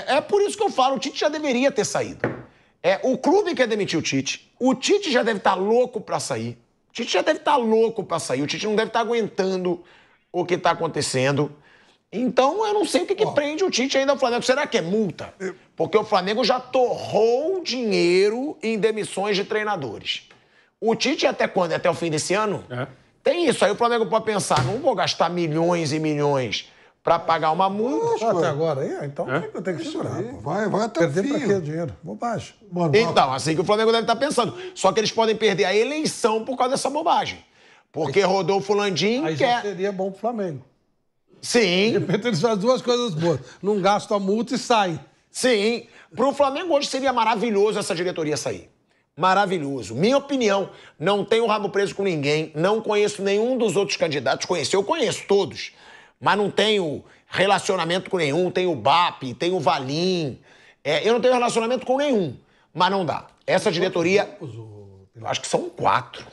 É por isso que eu falo, o Tite já deveria ter saído. O clube quer demitir o Tite já deve estar louco pra sair. O Tite não deve estar aguentando o que está acontecendo. Então, eu não sei o que prende o Tite ainda ao Flamengo. Será que é multa? Porque o Flamengo já torrou dinheiro em demissões de treinadores. O Tite até quando? Até o fim desse ano? Tem isso. Aí o Flamengo pode pensar, não vou gastar milhões e milhões para pagar uma multa. Até agora aí? Então eu tenho que segurar. Vai até o fim. Perder pra quê o dinheiro? Bobagem. Então, assim que o Flamengo deve estar pensando. Só que eles podem perder a eleição por causa dessa bobagem. Porque Rodolfo Landim aí já seria bom pro Flamengo. Sim. De repente eles fazem duas coisas boas. Não gastam a multa e saem. Sim. Pro Flamengo hoje seria maravilhoso essa diretoria sair. Maravilhoso. Minha opinião, não tenho rabo preso com ninguém, não conheço nenhum dos outros candidatos. Eu conheço todos, mas não tenho relacionamento com nenhum. Tenho o BAP, tenho o Valim. Eu não tenho relacionamento com nenhum, mas não dá. Essa diretoria, eu acho que são 4.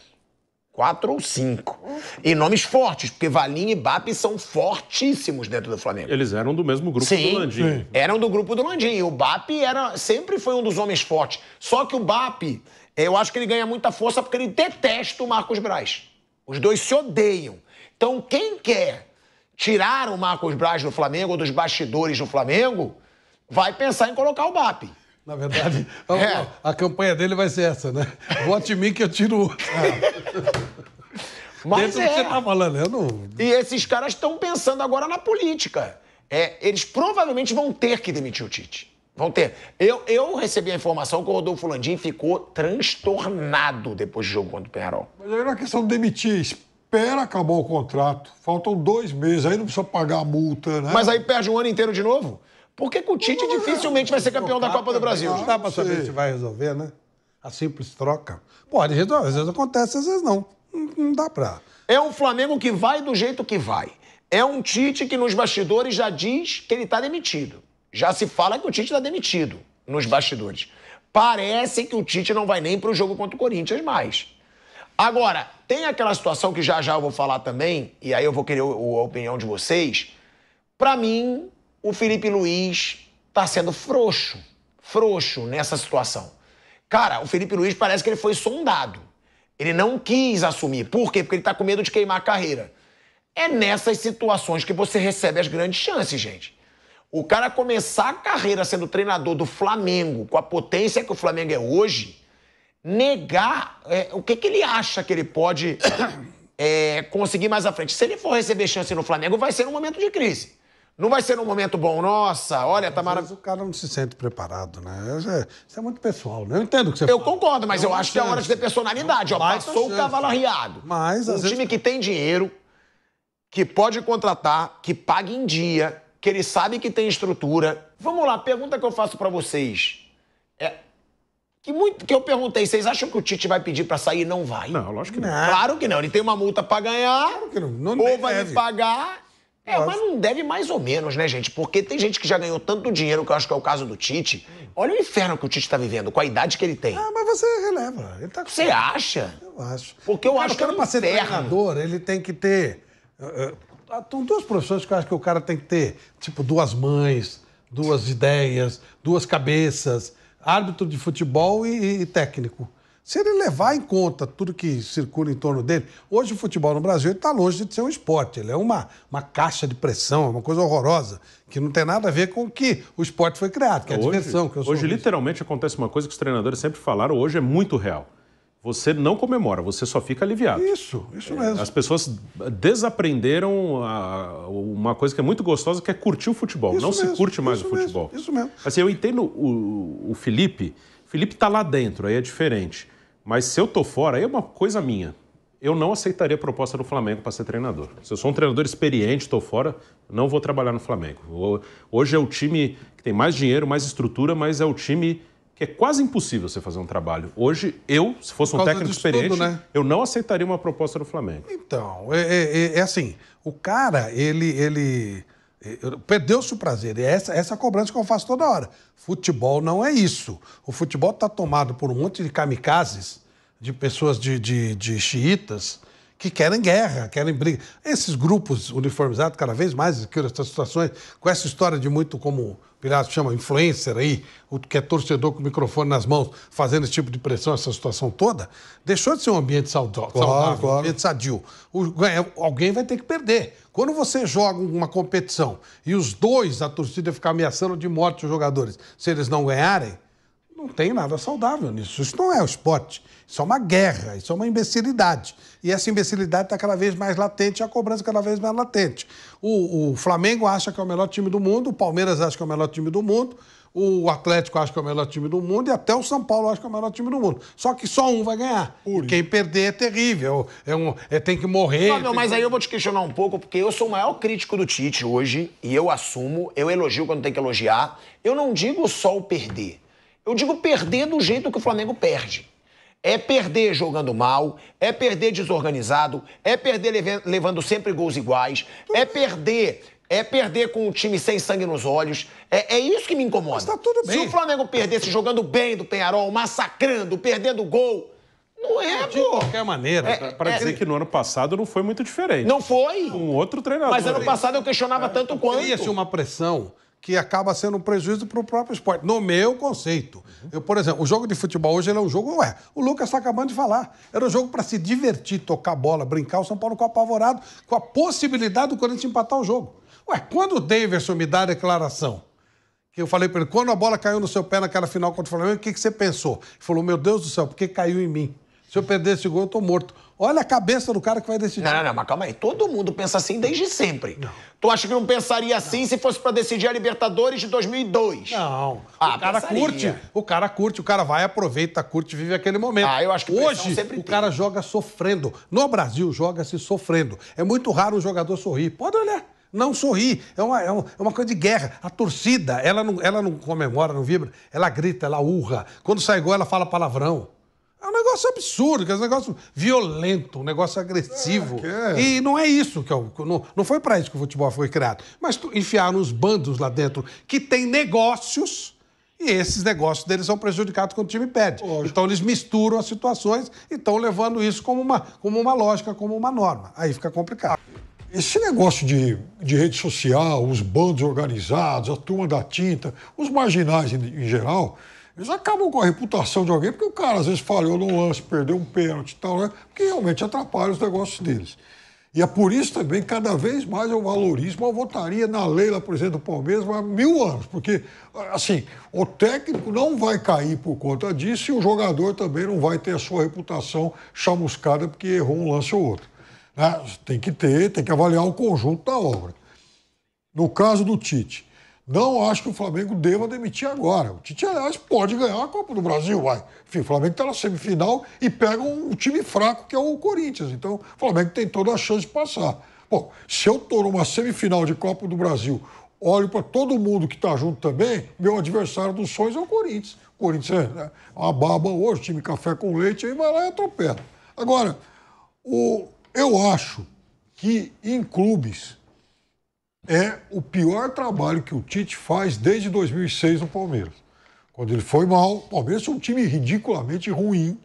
4 ou 5. E nomes fortes, porque Valim e BAP são fortíssimos dentro do Flamengo. Eles eram do mesmo grupo do Landim. Sim, eram do grupo do Landim. O BAP sempre foi um dos homens fortes. Só que o BAP, eu acho que ele ganha muita força porque ele detesta o Marcos Braz. Os dois se odeiam. Então, quem quer tirar o Marcos Braz do Flamengo ou dos bastidores do Flamengo, vai pensar em colocar o BAP. Na verdade, a campanha dele vai ser essa, né? Vote em mim que eu tiro o outro. Mas dentro do que você tá falando, eu não... E esses caras estão pensando agora na política. Eles provavelmente vão ter que demitir o Tite. Vão ter. Eu recebi a informação que o Rodolfo Landim ficou transtornado depois do jogo contra o Penharol. Mas aí não é questão de demitir. Espera acabar o contrato. Faltam 2 meses, aí não precisa pagar a multa, né? Mas aí perde um ano inteiro de novo? Por que o Tite dificilmente vai ser campeão da Copa do Brasil? Não dá pra saber se vai resolver, né? A simples troca. Pode resolver, às vezes acontece, às vezes não. Não dá pra... É um Flamengo que vai do jeito que vai. É um Tite que nos bastidores já diz que ele tá demitido. Já se fala que o Tite tá demitido nos bastidores. Parece que o Tite não vai nem pro jogo contra o Corinthians mais. Agora, tem aquela situação que já eu vou falar também, e aí eu vou querer a opinião de vocês. Pra mim, o Felipe Luiz tá sendo frouxo nessa situação. Cara, o Felipe Luiz parece que ele foi sondado. Ele não quis assumir. Por quê? Porque ele tá com medo de queimar a carreira. É nessas situações que você recebe as grandes chances, gente. O cara começar a carreira sendo treinador do Flamengo, com a potência que o Flamengo é hoje, negar o que ele acha que ele pode conseguir mais à frente. Se ele for receber chance no Flamengo, vai ser num momento de crise. Não vai ser num momento bom. Nossa, olha, tá maravilhoso. Mas o cara não se sente preparado, né? Isso é muito pessoal, né? Eu entendo o que você fala. Eu concordo, mas eu acho que é hora de ter personalidade. Passou o cavalo arriado. Mas, um time que tem dinheiro, que pode contratar, que paga em dia, que ele sabe que tem estrutura. Vamos lá, pergunta que eu faço pra vocês. Que eu perguntei, vocês acham que o Tite vai pedir pra sair? Não vai. Não, lógico que não. Claro que não. Ele tem uma multa pra ganhar, Claro que não ou vai me pagar. Mas não deve mais ou menos, né, gente? Porque tem gente que já ganhou tanto dinheiro, que eu acho que é o caso do Tite. Olha o inferno que o Tite tá vivendo, com a idade que ele tem. Mas você releva. Ele tá... Você acha? Eu acho. Porque eu acho que é um pra ser inferno. treinador, ele tem que ter... São 2 profissões que eu acho que o cara tem que ter, tipo, 2 mães, 2 ideias, 2 cabeças, árbitro de futebol e técnico. Se ele levar em conta tudo que circula em torno dele... Hoje o futebol no Brasil está longe de ser um esporte. Ele é uma caixa de pressão, uma coisa horrorosa, que não tem nada a ver com o que o esporte foi criado, que é a diversão. Que hoje literalmente acontece uma coisa que os treinadores sempre falaram, hoje é muito real. Você não comemora, você só fica aliviado. Isso mesmo. As pessoas desaprenderam uma coisa que é muito gostosa, que é curtir o futebol. Não se curte mais o futebol. Isso mesmo. Assim, eu entendo o Felipe. O Felipe tá lá dentro, aí é diferente. Mas se eu tô fora, aí é uma coisa minha. Eu não aceitaria a proposta do Flamengo para ser treinador. Se eu sou um treinador experiente, tô fora, não vou trabalhar no Flamengo. Hoje é o time que tem mais dinheiro, mais estrutura, mas é o time que é quase impossível você fazer um trabalho. Hoje, se fosse um técnico experiente, tudo, né? Eu não aceitaria uma proposta do Flamengo. Então, é assim, o cara, ele perdeu-se o prazer. E essa cobrança que eu faço toda hora. Futebol não é isso. O futebol está tomado por um monte de kamikazes, de pessoas de xiitas, que querem guerra, querem briga. Esses grupos uniformizados, cada vez mais, essas situações, com essa história de muito, como o Pilatos chama, influencer aí, o que é torcedor com o microfone nas mãos, fazendo esse tipo de pressão, essa situação toda, deixou de ser um ambiente saudável, um ambiente sadio. Alguém vai ter que perder. Quando você joga uma competição e os dois, a torcida fica ameaçando de morte os jogadores, se eles não ganharem, não tem nada saudável nisso. Isso não é o esporte. Isso é uma guerra, isso é uma imbecilidade. E essa imbecilidade está cada vez mais latente e a cobrança cada vez mais latente. O Flamengo acha que é o melhor time do mundo, o Palmeiras acha que é o melhor time do mundo, o Atlético acha que é o melhor time do mundo e até o São Paulo acha que é o melhor time do mundo. Só que só um vai ganhar. Quem perder é terrível. Tem que morrer. Não, mas aí eu vou te questionar um pouco, porque eu sou o maior crítico do Tite hoje, e eu assumo, eu elogio quando tem que elogiar. Eu não digo só o perder. Eu digo perder do jeito que o Flamengo perde. É perder jogando mal, é perder desorganizado, é perder levando sempre gols iguais, é perder com o time sem sangue nos olhos. É isso que me incomoda. Mas tá tudo bem. Se o Flamengo perdesse jogando bem do Peñarol, massacrando, perdendo gol, não é, de qualquer maneira. Para dizer que no ano passado não foi muito diferente. Não foi. Um outro treinador. Mas ano passado eu questionava tanto quanto. Cria-se uma pressão que acaba sendo um prejuízo para o próprio esporte, no meu conceito. Eu, por exemplo, o jogo de futebol hoje ele é um jogo... o Lucas está acabando de falar. Era um jogo para se divertir, tocar bola, brincar. O São Paulo ficou apavorado com a possibilidade do Corinthians empatar o jogo. Quando o Daverson me dá a declaração, que eu falei para ele, quando a bola caiu no seu pé naquela final contra o Flamengo, o que você pensou? Ele falou, meu Deus do céu, por que caiu em mim? Se eu perder esse gol, eu tô morto. Olha a cabeça do cara que vai decidir. Não, mas calma aí. Todo mundo pensa assim desde sempre. Não. Tu acha que não pensaria assim se fosse pra decidir a Libertadores de 2002? Não. O cara curte, o cara vai, aproveita, curte, vive aquele momento. Eu acho que hoje sempre o cara joga sofrendo. No Brasil, joga-se sofrendo. É muito raro um jogador sorrir. Pode olhar. Não sorrir. É uma coisa de guerra. A torcida, ela não comemora, não vibra. Ela grita, ela urra. Quando sai gol, ela fala palavrão. É um negócio absurdo, é um negócio violento, um negócio agressivo. E não é isso que não foi para isso que o futebol foi criado. Mas enfiaram os bandos lá dentro que tem negócios e esses negócios deles são prejudicados quando o time perde. Então eles misturam as situações e estão levando isso como uma lógica, como uma norma. Aí fica complicado. Esse negócio de rede social, os bandos organizados, a turma da tinta, os marginais em geral... Eles acabam com a reputação de alguém, porque o cara às vezes falhou num lance, perdeu um pênalti e tal, né? Porque realmente atrapalha os negócios deles. E é por isso também, cada vez mais eu valorizo, eu votaria na Leila, presidente do Palmeiras, há 1000 anos. Porque, assim, o técnico não vai cair por conta disso e o jogador também não vai ter a sua reputação chamuscada porque errou um lance ou outro. Né? Tem que avaliar o conjunto da obra. No caso do Tite, não acho que o Flamengo deva demitir agora. O Tite, aliás, pode ganhar a Copa do Brasil, vai. Enfim, o Flamengo está na semifinal e pega um time fraco, que é o Corinthians. Então, o Flamengo tem toda a chance de passar. Bom, se eu estou numa semifinal de Copa do Brasil, olho para todo mundo que está junto também, meu adversário dos sonhos é o Corinthians. O Corinthians é uma baba hoje, time café com leite, aí vai lá e atropela. Agora, eu acho que em clubes... é o pior trabalho que o Tite faz desde 2006 no Palmeiras. Quando ele foi mal, o Palmeiras tinha um time ridiculamente ruim,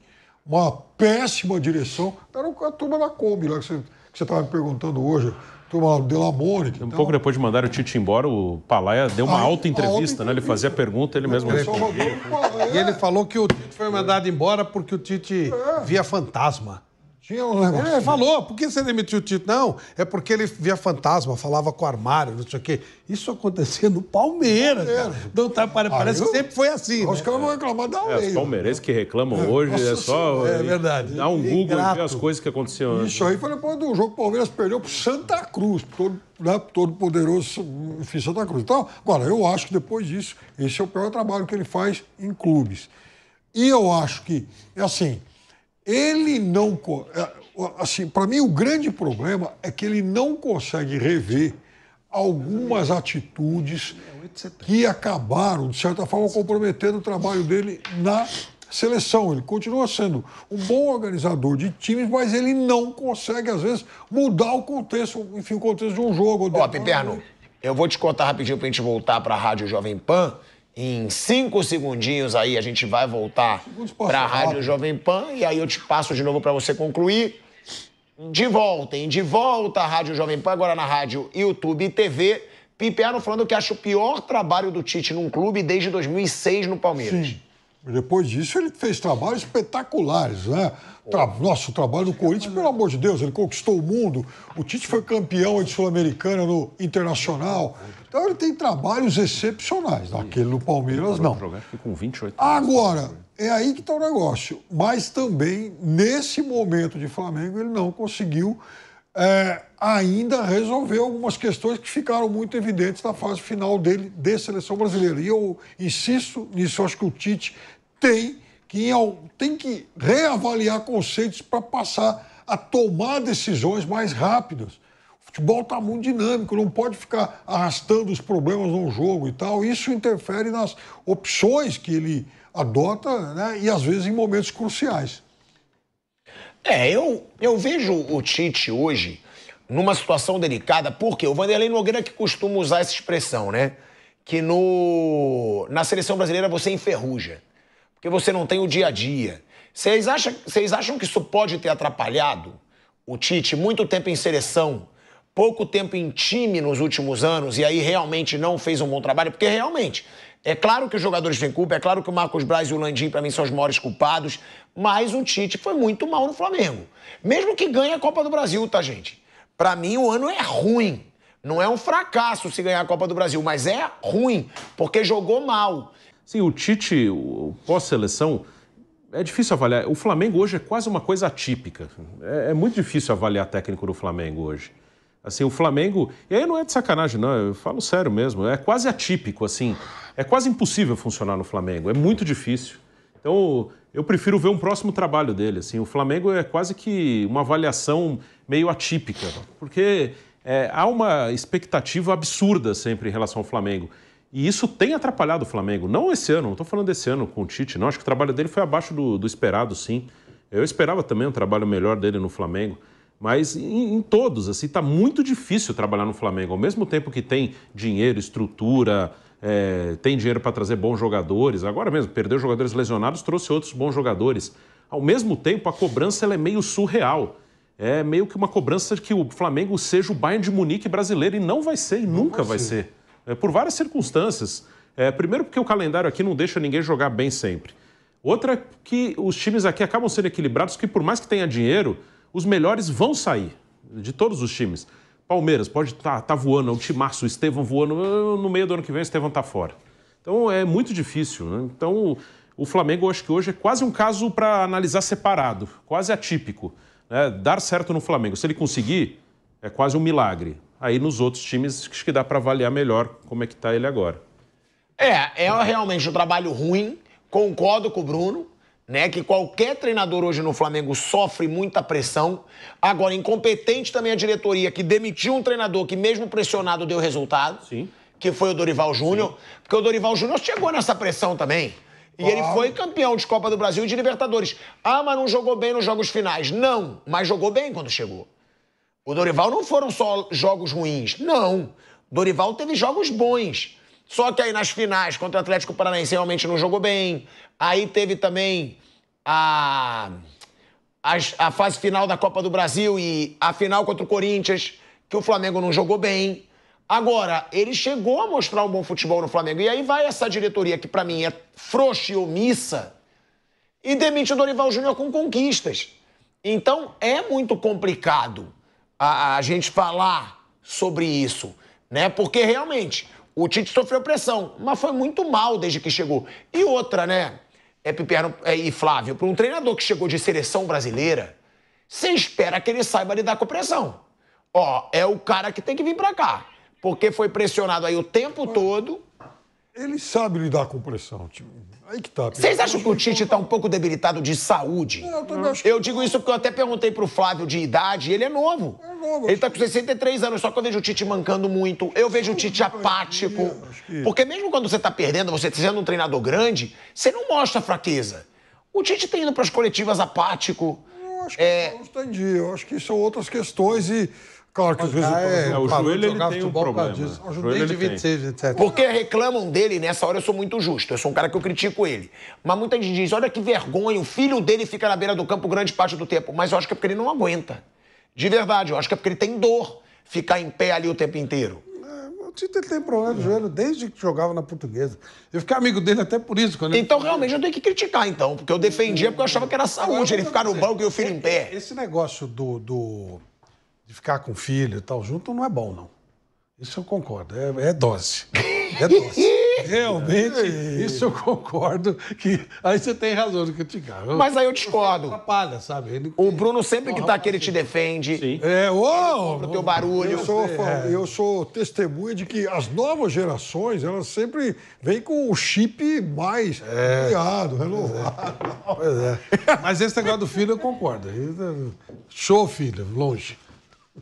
uma péssima direção. Era a turma da Kombi, lá que você estava me perguntando hoje, a turma do Delamone. Um pouco depois de mandar o Tite embora, o Palaia deu uma alta entrevista, né? Ele fazia pergunta, ele mesmo respondia. E ele falou que o Tite foi mandado embora porque o Tite via fantasma. Tinha um negócio. Falou, por que você demitiu o Tite? Não, é porque ele via fantasma, falava com o armário, não sei o quê. Isso acontecia no Palmeiras, cara. Não, parece que sempre foi assim. Os caras vão reclamar da lei. Os palmeireirenses que reclamam hoje só... É verdade. Dá um Google e ver as coisas que aconteciam antes. Isso aí foi depois do jogo que o Palmeiras perdeu pro Santa Cruz, todo poderoso, enfim, Santa Cruz. Então, agora, eu acho que depois disso, esse é o pior trabalho que ele faz em clubes. E eu acho que, assim... ele não... assim, para mim, o grande problema é que ele não consegue rever algumas atitudes que acabaram, de certa forma, comprometendo o trabalho dele na seleção. Ele continua sendo um bom organizador de times, mas ele não consegue, às vezes, mudar o contexto, enfim, o contexto de um jogo. Piperno, eu vou te contar rapidinho pra gente voltar pra Rádio Jovem Pan. Em 5 segundinhos aí a gente vai voltar para a Rádio Jovem Pan e aí eu te passo de novo para você concluir. De volta à Rádio Jovem Pan, agora na Rádio YouTube e TV. Piperno falando que acha o pior trabalho do Tite num clube desde 2006 no Palmeiras. Sim. Depois disso, ele fez trabalhos espetaculares, né? Nossa, o trabalho do Corinthians, pelo amor de Deus, ele conquistou o mundo. O Tite foi campeão de Sul-Americana no Internacional. Então, ele tem trabalhos excepcionais. Naquele do Palmeiras, não. Com 28 anos. Agora, é aí que está o negócio. Mas também, nesse momento de Flamengo, ele não conseguiu ainda resolver algumas questões que ficaram muito evidentes na fase final dele de seleção brasileira. E eu insisto nisso, eu acho que o Tite tem que reavaliar conceitos para passar a tomar decisões mais rápidas. O futebol está muito dinâmico, não pode ficar arrastando os problemas no jogo e tal. Isso interfere nas opções que ele adota, né? E às vezes em momentos cruciais. Eu vejo o Tite hoje numa situação delicada, porque o Vanderlei Nogueira que costuma usar essa expressão, né? Que na seleção brasileira você enferruja, porque você não tem o dia a dia. Vocês acham que isso pode ter atrapalhado o Tite? Muito tempo em seleção, pouco tempo em time nos últimos anos, e aí realmente não fez um bom trabalho? Porque realmente, é claro que os jogadores têm culpa, é claro que o Marcos Braz e o Landim, para mim, são os maiores culpados, mas o Tite foi muito mal no Flamengo. Mesmo que ganhe a Copa do Brasil, tá, gente? Para mim, o ano é ruim. Não é um fracasso se ganhar a Copa do Brasil, mas é ruim, porque jogou mal. Sim, o Tite, pós-seleção, é difícil avaliar. O Flamengo hoje é quase uma coisa atípica. É muito difícil avaliar técnico do Flamengo hoje. Assim, o Flamengo... E aí não é de sacanagem, não. Eu falo sério mesmo. É quase atípico, assim. É quase impossível funcionar no Flamengo. É muito difícil. Então, eu prefiro ver um próximo trabalho dele. Assim. O Flamengo é quase que uma avaliação meio atípica. Porque há uma expectativa absurda sempre em relação ao Flamengo. E isso tem atrapalhado o Flamengo. Não esse ano, não estou falando desse ano com o Tite, não. Acho que o trabalho dele foi abaixo do esperado, sim. Eu esperava também um trabalho melhor dele no Flamengo. Mas em todos, assim, está muito difícil trabalhar no Flamengo. Ao mesmo tempo que tem dinheiro, estrutura, tem dinheiro para trazer bons jogadores. Agora mesmo, perdeu jogadores lesionados, trouxe outros bons jogadores. Ao mesmo tempo, a cobrança ela é meio surreal. É meio que uma cobrança de que o Flamengo seja o Bayern de Munique brasileiro. E não vai ser, e nunca vai ser. Por várias circunstâncias. Primeiro porque o calendário aqui não deixa ninguém jogar bem sempre. Outra é que os times aqui acabam sendo equilibrados, que por mais que tenha dinheiro, os melhores vão sair, de todos os times. Palmeiras pode tá voando, o timaço, o Estevão voando, no meio do ano que vem o Estevão tá fora. Então é muito difícil, né? Então o Flamengo, eu acho que hoje é quase um caso para analisar separado, quase atípico. Né? Dar certo no Flamengo, se ele conseguir, é quase um milagre. Aí nos outros times acho que dá para avaliar melhor como é que tá ele agora. É realmente um trabalho ruim, concordo com o Bruno, né, que qualquer treinador hoje no Flamengo sofre muita pressão. Agora, incompetente também a diretoria, que demitiu um treinador que mesmo pressionado deu resultado. Sim. Que foi o Dorival Júnior. Porque o Dorival Júnior chegou nessa pressão também. E ele foi campeão de Copa do Brasil e de Libertadores. Ah, mas não jogou bem nos jogos finais. Não, mas jogou bem quando chegou. O Dorival não foram só jogos ruins. Não. O Dorival teve jogos bons. Só que aí nas finais contra o Atlético Paranaense realmente não jogou bem. Aí teve também a fase final da Copa do Brasil e a final contra o Corinthians, que o Flamengo não jogou bem. Agora, ele chegou a mostrar um bom futebol no Flamengo. E aí vai essa diretoria, que pra mim é frouxa e omissa, e demite o Dorival Júnior com conquistas. Então, é muito complicado a gente falar sobre isso, né? Porque realmente o Tite sofreu pressão, mas foi muito mal desde que chegou. E outra, né, Piperno e Flávio, para um treinador que chegou de seleção brasileira, você espera que ele saiba lidar com pressão. Ó, é o cara que tem que vir para cá, porque foi pressionado aí o tempo todo. Ele sabe lidar com pressão, tio. Aí que tá. Vocês acham que o Tite tá um pouco debilitado de saúde? Eu também acho que... Eu digo isso porque eu até perguntei pro Flávio de idade, ele é novo. É novo. Ele tá com 63 anos, só que eu vejo o Tite mancando muito, eu vejo o Tite apático. Porque mesmo quando você tá perdendo, você sendo um treinador grande, você não mostra fraqueza. O Tite tá indo pras coletivas apático. Eu acho que entendi. Eu acho que são outras questões e... Claro que às vezes... o joelho ele tem um problema. O joelho de 26, 27. Porque reclamam dele, nessa hora eu sou muito justo. Eu sou um cara que eu critico ele. Mas muita gente diz, olha que vergonha, o filho dele fica na beira do campo grande parte do tempo. Mas eu acho que é porque ele não aguenta. De verdade, eu acho que é porque ele tem dor ficar em pé ali o tempo inteiro. O Tite tem problema no joelho desde que jogava na Portuguesa. Eu fiquei amigo dele até por isso. Então, realmente, eu tenho que criticar, então. Porque eu defendia porque eu achava que era saúde ele ficar no banco e o filho em pé. Esse negócio de ficar com o filho e tal junto não é bom, não. Isso eu concordo. É dose. É dose. Realmente, isso eu concordo. Que aí você tem razão de criticar. Mas aí eu discordo. Atrapalha, sabe? O Bruno, sempre que tá aqui, ele te defende. Sim. O teu barulho. Eu sou testemunha de que as novas gerações, elas sempre vêm com o chip mais criado, renovado. Pois é. Mas esse negócio do filho eu concordo. Show, filho, longe.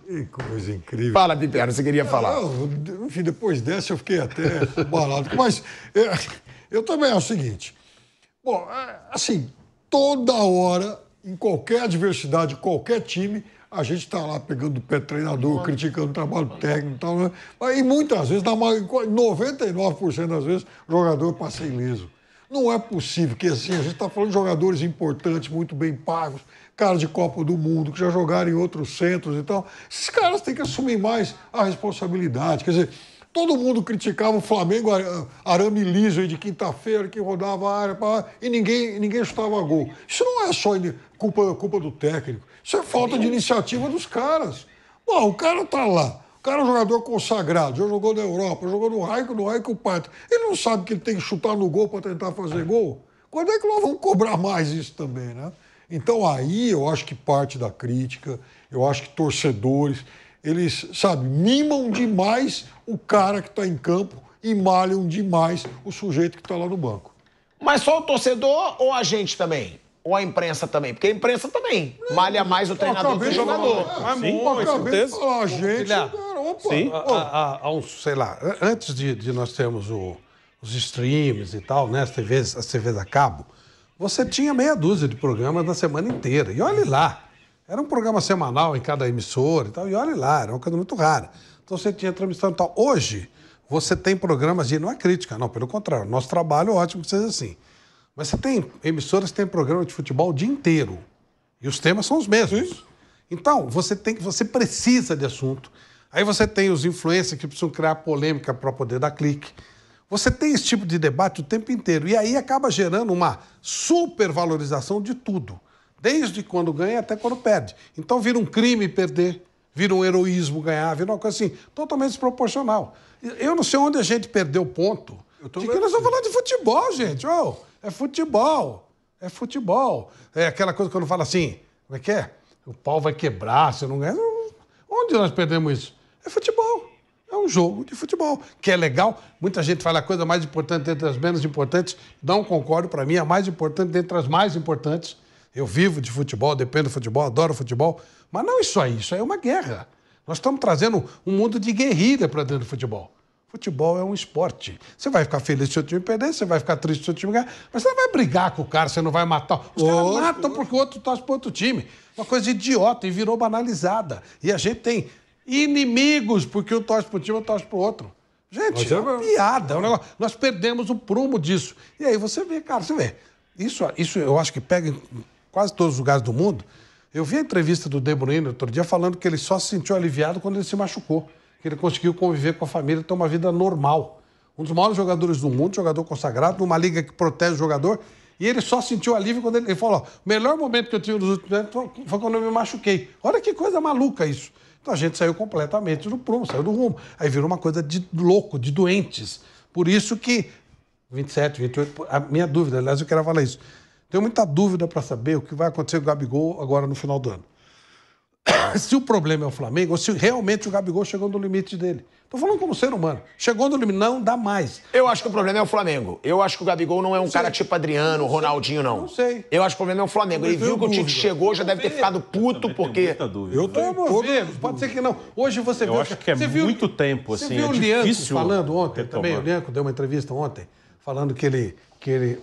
Que coisa incrível. Fala, Piperno, você queria falar. Não, enfim, depois dessa eu fiquei até balado. Mas eu também acho o seguinte. Bom, assim, toda hora, em qualquer adversidade, qualquer time, a gente está lá pegando o pé do treinador, criticando o trabalho técnico e tal, né? E muitas vezes, 99% das vezes, o jogador passa ileso. Não é possível que assim, a gente está falando de jogadores importantes, muito bem pagos, caras de Copa do Mundo, que já jogaram em outros centros e tal. Esses caras têm que assumir mais a responsabilidade. Quer dizer, todo mundo criticava o Flamengo, arame liso aí de quinta-feira, que rodava a área e ninguém chutava gol. Isso não é só culpa do técnico. Isso é falta de iniciativa dos caras. Bom, o cara tá lá. O cara é um jogador consagrado, já jogou na Europa, jogou no Raio Pato. Ele não sabe que ele tem que chutar no gol para tentar fazer gol? Quando é que nós vamos cobrar mais isso também, né? Então aí eu acho que parte da crítica, eu acho que torcedores, eles, sabe, mimam demais o cara que está em campo e malham demais o sujeito que está lá no banco. Mas só o torcedor ou a gente também? Ou a imprensa também? Porque a imprensa também malha mais o treinador que o jogador. Com certeza. A gente, cara, opa. Sim. Há uns, sei lá, antes de nós termos os streams e tal, né, as TVs a cabo, você tinha meia dúzia de programas na semana inteira. E olhe lá. Era um programa semanal em cada emissora e tal. E olhe lá, era uma coisa muito rara. Então você tinha transmissão e tal. Hoje, você tem programas de... Não é crítica, não. Pelo contrário. Nosso trabalho é ótimo que seja assim. Mas você tem emissoras que têm programa de futebol o dia inteiro. E os temas são os mesmos. Sim. Então, você precisa de assunto. Aí você tem os influencers que precisam criar polêmica para poder dar clique. Você tem esse tipo de debate o tempo inteiro. E aí acaba gerando uma supervalorização de tudo. Desde quando ganha até quando perde. Então vira um crime perder, vira um heroísmo ganhar, vira uma coisa assim, totalmente desproporcional. Eu não sei onde a gente perdeu o ponto. De que nós estamos falando de futebol, gente. Oh, é futebol. É futebol. É aquela coisa quando fala assim, como é que é? O pau vai quebrar, você não ganha. Onde nós perdemos isso? É futebol. É um jogo de futebol, que é legal. Muita gente fala a coisa mais importante entre as menos importantes. Não concordo, para mim, a mais importante entre as mais importantes. Eu vivo de futebol, dependo do futebol, adoro futebol. Mas não isso aí é uma guerra. Nós estamos trazendo um mundo de guerrilha para dentro do futebol. Futebol é um esporte. Você vai ficar feliz se o seu time perder, você vai ficar triste se o seu time ganhar, mas você não vai brigar com o cara, você não vai matar. Os caras matam porque o outro torce para outro time. Uma coisa idiota e virou banalizada. E a gente tem inimigos porque um torce para um time e torce para o outro. Gente, é uma piada. É um negócio. Nós perdemos o prumo disso. E aí você vê, cara, você vê. Isso eu acho que pega em quase todos os lugares do mundo. Eu vi a entrevista do De Bruyne outro dia falando que ele só se sentiu aliviado quando ele se machucou. Que ele conseguiu conviver com a família e ter uma vida normal. Um dos maiores jogadores do mundo, jogador consagrado, numa liga que protege o jogador. E ele só sentiu alívio quando ele falou: ó, o melhor momento que eu tive nos últimos anos foi quando eu me machuquei. Olha que coisa maluca isso. Então a gente saiu completamente do prumo, saiu do rumo. Aí virou uma coisa de louco, de doentes. Por isso que 27, 28... A minha dúvida, aliás, eu quero falar isso. Tenho muita dúvida para saber o que vai acontecer com o Gabigol agora no final do ano. Se o problema é o Flamengo, ou se realmente o Gabigol chegou no limite dele. Estou falando como ser humano. Chegou no limite, não dá mais. Eu acho que o problema é o Flamengo. Eu acho que o Gabigol não é um cara tipo Adriano, Ronaldinho, não. Não sei. Eu acho que o problema é o Flamengo. Ele viu que o Tite chegou, já deve ter ficado puto, porque... Eu Vamos ver, pode ser que não. Hoje você viu... Eu acho que é muito tempo, assim, Você viu é o Lianco difícil falando ontem retomar. também? O Lianco deu uma entrevista ontem, falando que ele...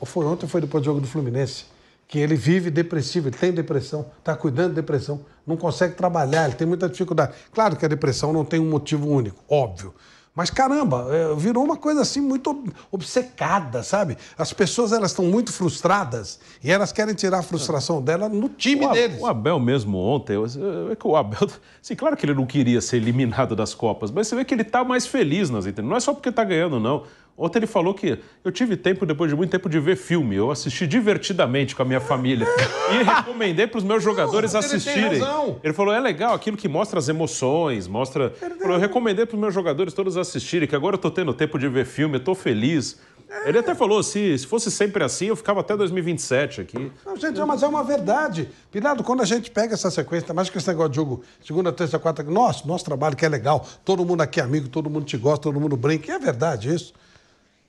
Foi ontem ou foi depois do jogo do Fluminense? Que ele vive depressivo, ele tem depressão, está cuidando de depressão, não consegue trabalhar, ele tem muita dificuldade. Claro que a depressão não tem um motivo único, óbvio. Mas, caramba, virou uma coisa assim muito obcecada, sabe? As pessoas, elas estão muito frustradas e elas querem tirar a frustração dela no time deles. O Abel mesmo ontem, o Abel, assim, claro que ele não queria ser eliminado das Copas, mas você vê que ele tá mais feliz nas entrevistas. Não é só porque tá ganhando, não. Ontem ele falou que eu tive tempo, depois de muito tempo, de ver filme. Eu assisti divertidamente com a minha família. E recomendei para os meus jogadores assistirem. Ele tem razão. Ele falou, é legal, aquilo que mostra as emoções, mostra... Eu recomendei para os meus jogadores todos assistirem, que agora eu tô tendo tempo de ver filme, eu tô feliz. Ele até falou, se fosse sempre assim, eu ficava até 2027 aqui. Não, gente, mas é uma verdade. Pirado, quando a gente pega essa sequência, mais que esse negócio de jogo segunda, terça, quarta, nosso trabalho que é legal, todo mundo aqui é amigo, todo mundo te gosta, todo mundo brinca, e é verdade isso.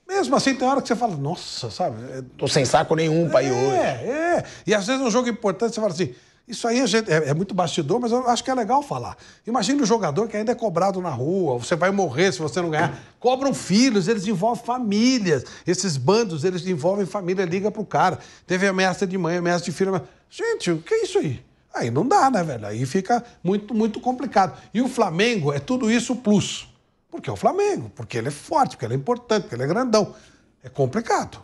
Mesmo assim, tem hora que você fala, nossa, sabe? Tô sem saco nenhum pra ir hoje. E às vezes um jogo importante, você fala assim, isso aí é muito bastidor, mas eu acho que é legal falar. Imagina o jogador que ainda é cobrado na rua, você vai morrer se você não ganhar. Cobram filhos, eles envolvem famílias. Esses bandos, eles envolvem família, liga pro cara. Teve ameaça de mãe, ameaça de filho. Gente, o que é isso aí? Aí não dá, né, velho? Aí fica muito, muito complicado. E o Flamengo é tudo isso plus. Porque é o Flamengo, porque ele é forte, porque ele é importante, porque ele é grandão. É complicado.